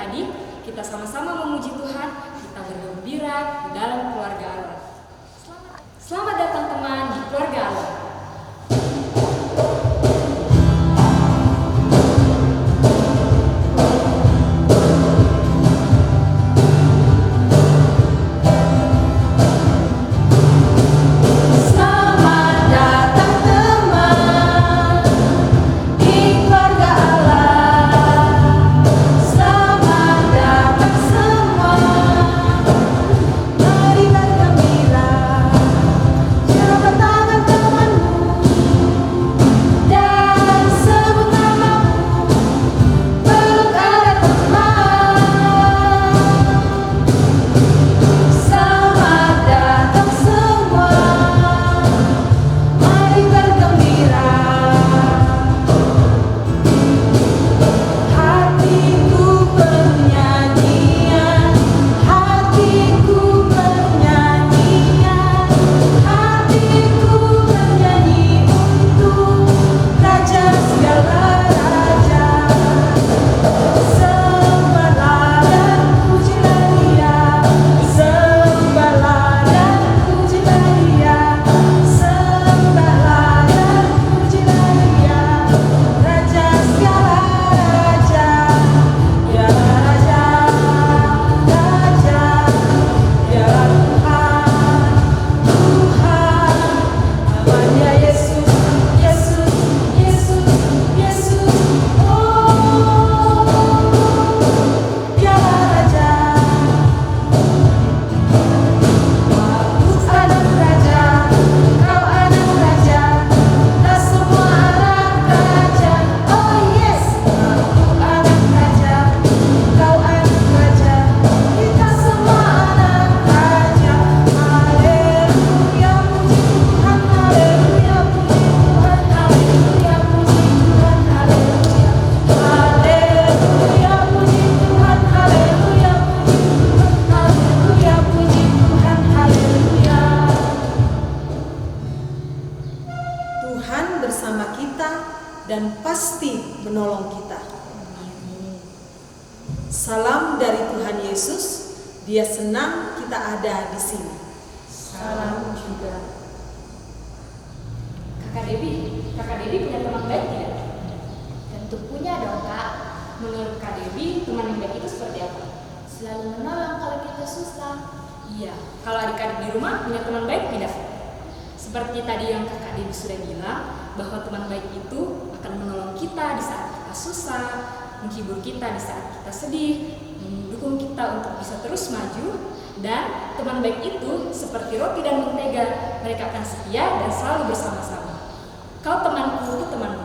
adik-adik, kita sama-sama memuji Tuhan, kita bergembira di dalam keluarga Allah. Selamat datang teman di keluarga Allah. dan pasti menolong kita. Salam dari Tuhan Yesus, Dia senang kita ada di sini. Salam juga. Kakak Debbie punya teman baik tidak? Tentu punya dong, Kak. Menurut Kak Debbie, teman yang baik itu seperti apa? Selalu menolong kalau kita susah. Iya, kalau adik-adik di rumah punya teman baik tidak? Seperti tadi yang Kakak Debbie sudah bilang, bahwa teman baik itu akan menolong kita di saat kita susah, menghibur kita di saat kita sedih, mendukung kita untuk bisa terus maju. Dan teman baik itu seperti roti dan mentega, mereka akan setia dan selalu bersama-sama. Kau temanku, itu temanmu.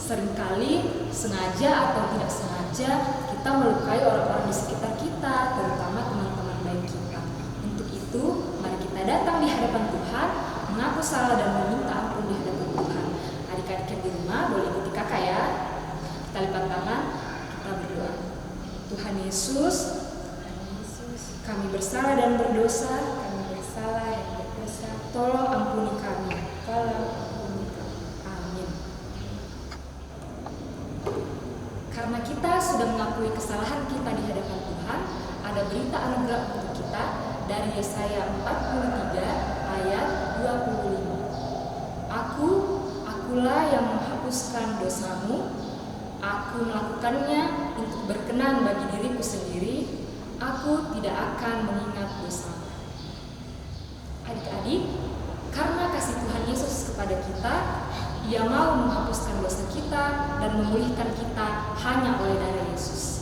Seringkali sengaja atau tidak sengaja kita melukai orang-orang di sekitar kita, terutama teman-teman baik kita. Untuk itu, mari kita datang di hadapan Tuhan, mengaku salah dan meminta ampun di hadapan Tuhan. Adik-adik yang di rumah boleh ikuti kakak ya. Kita lipat tangan, kita berdoa. Yesus, kami bersalah dan berdosa, tolong ampuni kami. Amin. Karena kita sudah mengakui kesalahan kita di hadapan Tuhan, ada berita anugerah untuk kita dari Yesaya 43 ayat 25. Akulah yang menghapuskan dosamu, aku melakukannya untuk berkenan bagi diriku sendiri, aku tidak akan mengingat dosamu. Adik-adik, karena kasih Tuhan Yesus kepada kita, Ia mau menghapuskan dosa kita dan memulihkan kita hanya oleh darah Yesus.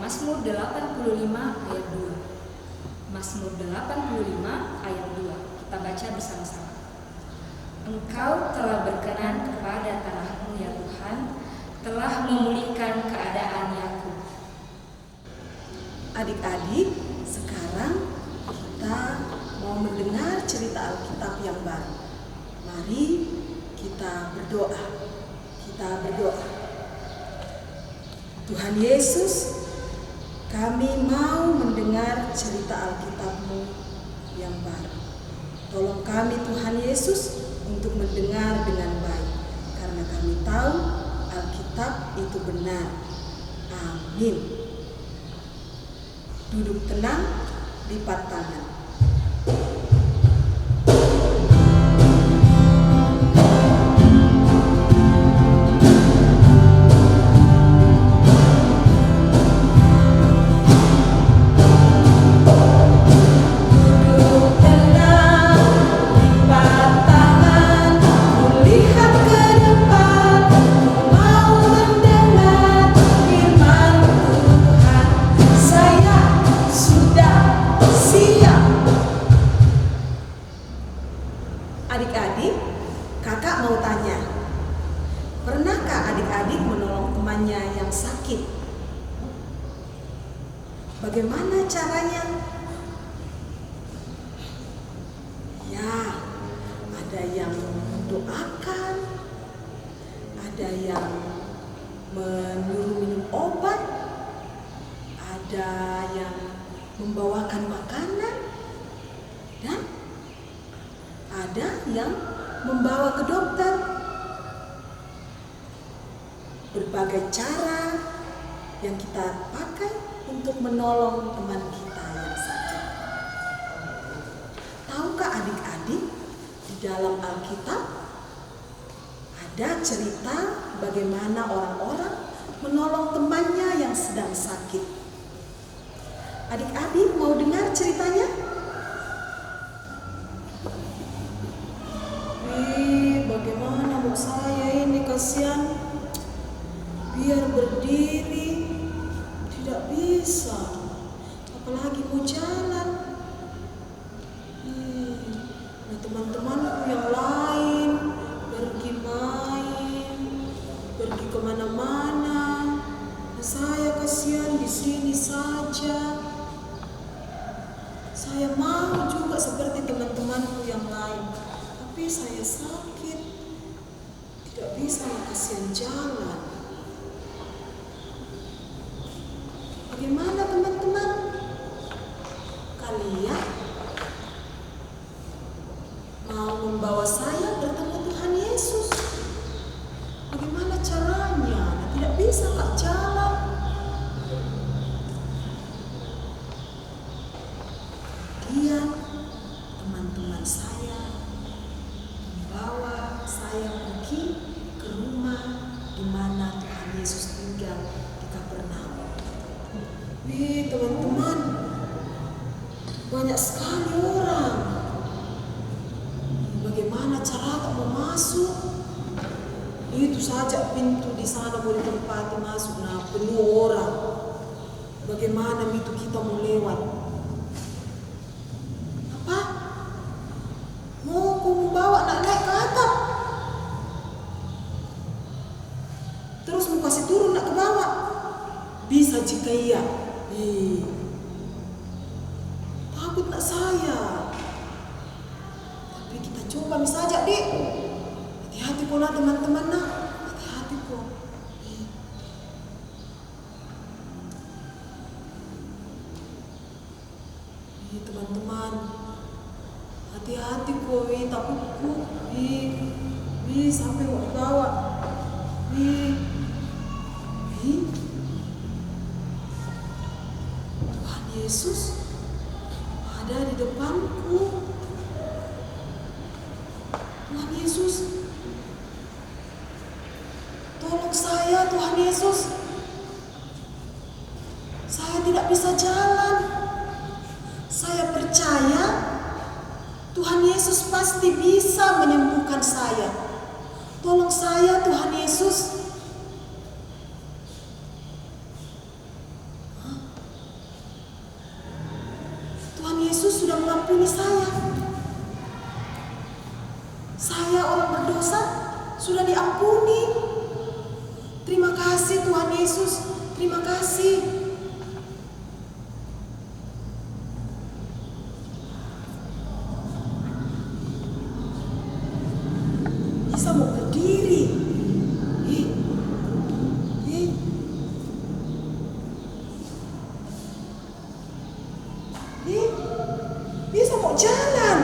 Mazmur 85 ayat 2. Mazmur 85 ayat 2. Kita baca bersama-sama. Engkau telah berkenan kepada tanahmu ya Tuhan, telah memulihkan keadaan Yakub. Adik-adik, sekarang kita mau mendengar cerita Alkitab yang baru. Mari kita berdoa. Tuhan Yesus, kami mau mendengar cerita Alkitab-Mu yang baru. Tolong kami Tuhan Yesus untuk mendengar dengan baik, karena kami tahu Alkitab itu benar. Amin. Duduk tenang, lipat tangan. Adik-adik, kakak mau tanya, pernahkah adik-adik menolong temannya yang sakit? Bagaimana caranya? Ya, ada yang mendoakan, ada yang menyuruh minum obat, ada yang membawakan makanan, dan ada yang membawa ke dokter. Berbagai cara yang kita pakai untuk menolong teman kita yang sakit. Tahukah adik-adik, di dalam Alkitab ada cerita bagaimana orang-orang menolong temannya yang sedang sakit. Adik-adik mau dengar ceritanya? Bagaimana mau saya ini, kasihan, biar berdiri tidak bisa, apalagi mau jalan. Nah, teman-temanku yang lain pergi main, pergi kemana-mana. Nah, saya kasihan di sini saja. Saya mau juga seperti teman-temanku yang lain, tapi saya sakit, tidak bisa, kasihan jalan. Bagaimana teman-teman? Kalian mau membawa saya bertemu Tuhan Yesus? Bagaimana caranya? Tidak bisa kak jalan. kalian, teman-teman saya, membawa saya pergi ke rumah di mana Tuhan Yesus tinggal di Kapernaum. Wih, teman-teman, banyak sekali orang. Bagaimana cara mau masuk? Itu saja pintu di sana boleh ditempati masuk, nah penuh orang. Bagaimana itu kita mau lewat? Apa? Mau bawa nak naik ke atap? Terus mau kasih turun nak ke bawah? Bisa jika iya. Takut nak saya. Tapi kita coba saja, Dik. Hati-hati pula teman-teman nak. Hati-hati kok. Teman-teman, hati-hati kok, takutku. Sampai mau bawa. Tuhan Yesus ada di depanku. Tuhan Yesus, tolong saya, Tuhan Yesus. Saya tidak bisa jalan. Saya percaya Tuhan Yesus pasti bisa menyembuhkan saya. Tolong saya, Tuhan Yesus. Tuhan Yesus sudah mengampuni saya. Saya orang berdosa sudah diampuni. Terima kasih Tuhan Yesus. Terima kasih. Bisa mau berdiri. Bisa mau jalan.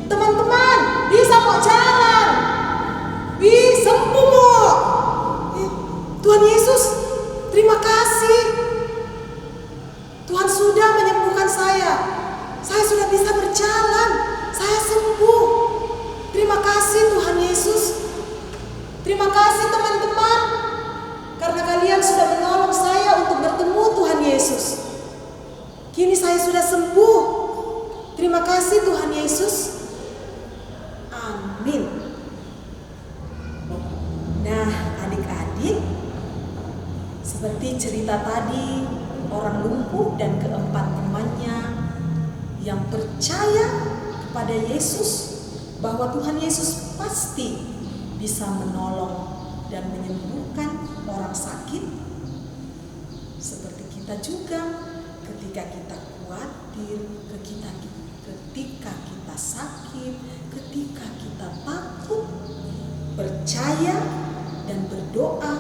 Teman-teman, bisa mau jalan. Sembuh mau. Tuhan Yesus, terima kasih. Tuhan sudah menyembuhkan saya. Saya sudah bisa berjalan. Saya sembuh. Terima kasih Tuhan Yesus. Terima kasih teman-teman. Karena kalian sudah menolong saya untuk bertemu Tuhan Yesus. Kini saya sudah sembuh. Terima kasih Tuhan Yesus. Amin. Nah, adik-adik, seperti cerita tadi, orang lumpuh dan keempat temannya yang percaya kepada Yesus, bahwa Tuhan Yesus pasti bisa menolong dan menyembuhkan orang sakit. Seperti kita juga, ketika kita khawatir, ketika kita sakit, ketika kita takut, percaya dan berdoa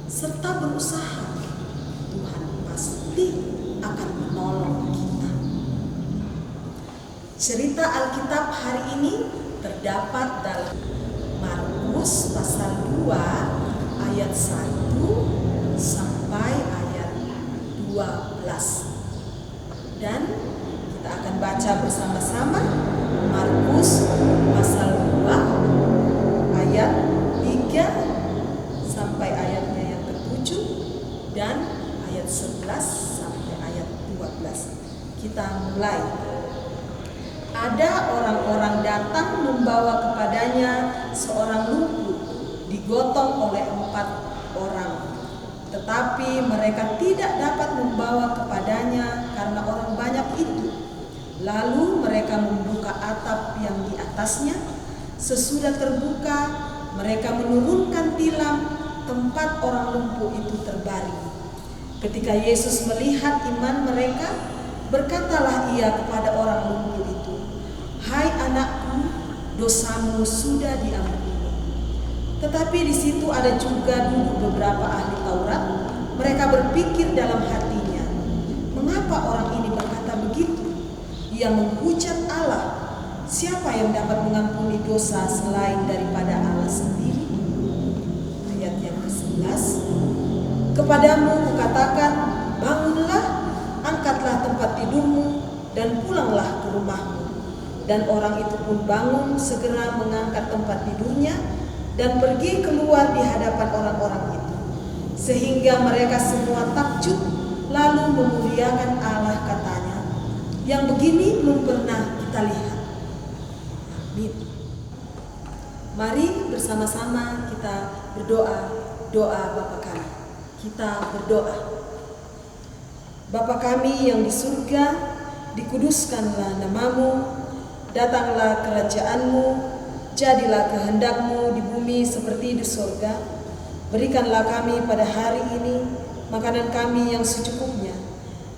serta berusaha, Tuhan pasti akan menolong kita. Cerita Alkitab hari ini terdapat dalam Markus pasal 2 ayat 1 sampai ayat 12. Dan kita akan baca bersama-sama Markus pasal 2 ayat 3 sampai ayatnya yang ke-7 dan ayat 11 sampai ayat 12. Kita mulai. Ada orang-orang datang membawa kepadanya seorang lumpuh digotong oleh 4 orang. Tetapi mereka tidak dapat membawa kepadanya karena orang banyak itu. Lalu mereka membuka atap yang di atasnya. Sesudah terbuka, mereka menurunkan tilam tempat orang lumpuh itu terbaring. Ketika Yesus melihat iman mereka, berkatalah ia kepada orang lumpuh itu, "Hai anakku, dosamu sudah diampuni." Tetapi di situ ada juga duduk beberapa ahli Taurat. Mereka berpikir dalam hatinya, "Mengapa orang ini berkata begitu? Ia menghujat Allah. Siapa yang dapat mengampuni dosa selain daripada Allah sendiri?" Ayat yang ke-11. "Kepadamu kukatakan, bangunlah, angkatlah tempat tidurmu rumahmu. Dan orang itu pun bangun segera mengangkat tempat tidurnya dan pergi keluar di hadapan orang-orang itu. Sehingga mereka semua takjub lalu memuliakan Allah, katanya, yang begini belum pernah kita lihat. Amin. Mari bersama-sama kita berdoa, doa Bapa kami. Kita berdoa. Bapa kami yang di surga, dikuduskanlah namamu, datanglah kerajaanmu, jadilah kehendakmu di bumi seperti di surga. Berikanlah kami pada hari ini makanan kami yang secukupnya,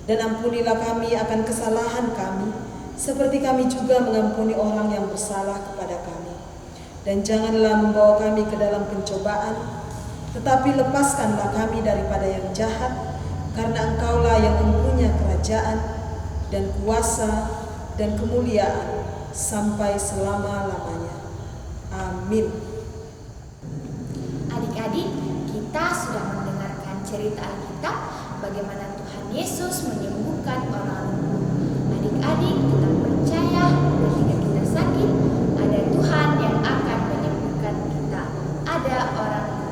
dan ampunilah kami akan kesalahan kami, seperti kami juga mengampuni orang yang bersalah kepada kami. Dan janganlah membawa kami ke dalam pencobaan, tetapi lepaskanlah kami daripada yang jahat, karena Engkaulah yang mempunyai kerajaan dan kuasa dan kemuliaan sampai selama-lamanya. Amin. Adik-adik, kita sudah mendengarkan cerita Alkitab bagaimana Tuhan Yesus menyembuhkan orang lumpuh. Adik-adik tetap percaya ketika kita sakit, ada Tuhan yang akan menyembuhkan kita. Ada orang lumpuh.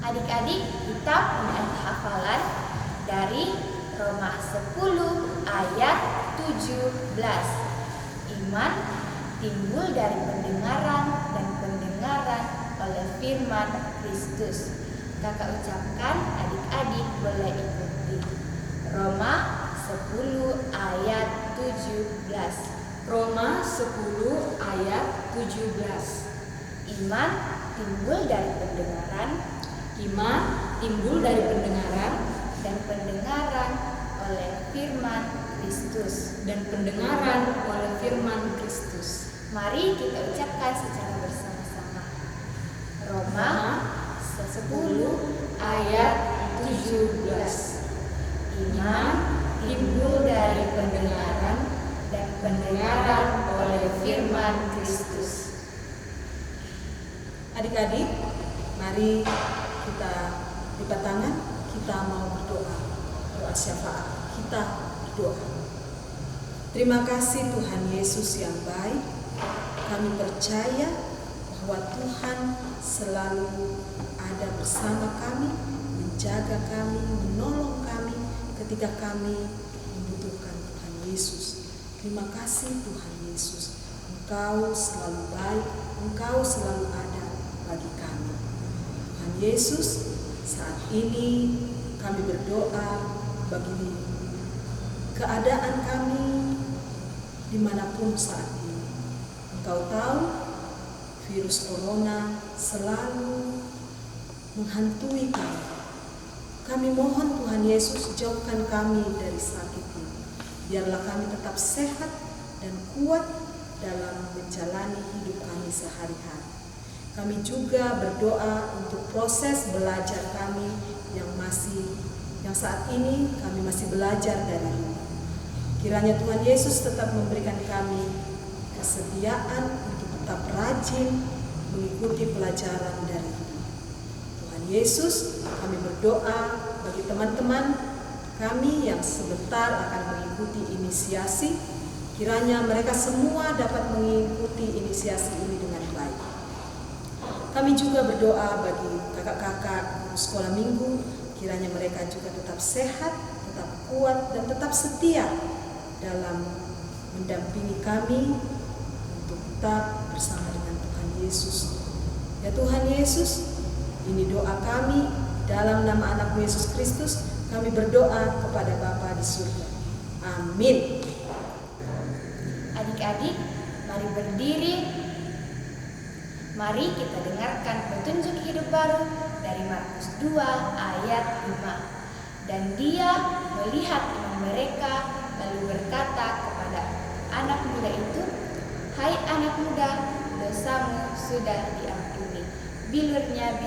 Adik-adik, kita punya hafalan dari Roma 10 ayat 17. Iman timbul dari pendengaran dan pendengaran oleh firman Kristus. Kakak ucapkan, adik-adik boleh ikuti. Roma 10 ayat 17. 17. Roma 10 ayat 17. Iman timbul dari pendengaran, Iman timbul dari pendengaran, dan pendengaran oleh firman Kristus. dan pendengaran oleh firman Kristus. Mari kita ucapkan secara bersama-sama. Roma 10 ayat 17. Iman timbul dari pendengaran, dan pendengaran oleh firman Kristus. Adik-adik, mari kita lipat tangan, kita mau berdoa. Doa syafaat, kita berdoa. Terima kasih Tuhan Yesus yang baik. Kami percaya bahwa Tuhan selalu ada bersama kami, menjaga kami, menolong kami ketika kami membutuhkan Tuhan Yesus. Terima kasih Tuhan Yesus. Engkau selalu baik, Engkau selalu ada bagi kami. Tuhan Yesus, saat ini kami berdoa bagi keadaan kami dimanapun saat ini. Engkau tahu virus corona selalu menghantui kami. Kami mohon Tuhan Yesus, jauhkan kami dari sakit ini. Biarlah kami tetap sehat dan kuat dalam menjalani hidup kami sehari-hari. Kami juga berdoa untuk proses belajar kami yang saat ini kami masih belajar dari rumah. Kiranya Tuhan Yesus tetap memberikan kami kesediaan untuk tetap rajin mengikuti pelajaran dari rumah. Tuhan Yesus, kami berdoa bagi teman-teman kami yang sebentar akan mengikuti inisiasi. Kiranya mereka semua dapat mengikuti inisiasi ini dengan baik. Kami juga berdoa bagi kakak-kakak sekolah minggu, kiranya mereka juga tetap sehat, tetap kuat, dan tetap setia dalam mendampingi kami untuk tetap bersama dengan Tuhan Yesus. Ya Tuhan Yesus, ini doa kami dalam nama anak Yesus Kristus. Kami berdoa kepada Bapa di surga. Amin. Adik-adik, mari berdiri. Mari kita dengarkan petunjuk hidup baru dari Markus 2 ayat 5. Dan dia melihat iman mereka, lalu berkata kepada anak muda itu, "Hai anak muda, dosamu sudah diampuni." Bilurnya.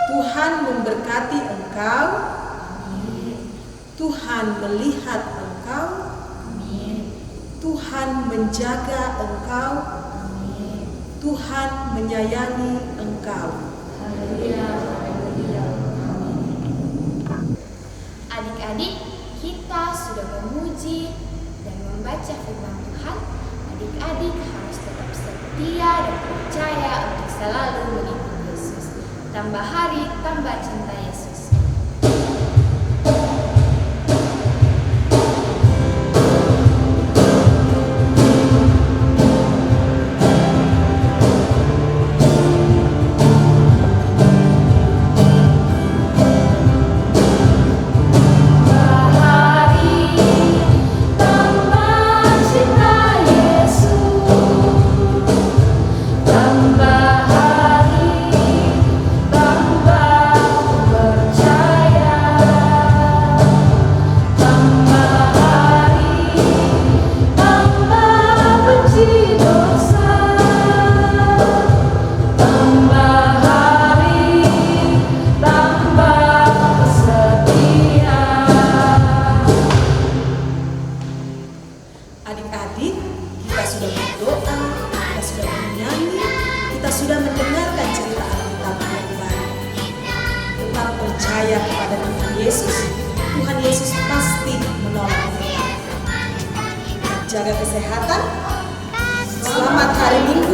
Tuhan memberkati engkau. Tuhan melihat engkau. Tuhan menjaga engkau. Tuhan menyayangi engkau. Adik-adik, kita sudah memuji dan membaca firman Tuhan. Adik-adik harus tetap setia dan percaya untuk selalu mengikuti Yesus. Tambah hari, tambah cinta Yesus. Tambah sudah mendengarkan cerita Alkitab yang baik, tetap percaya kepada Tuhan Yesus. Tuhan Yesus pasti menolong kita. Jaga kesehatan. Selamat hari Minggu.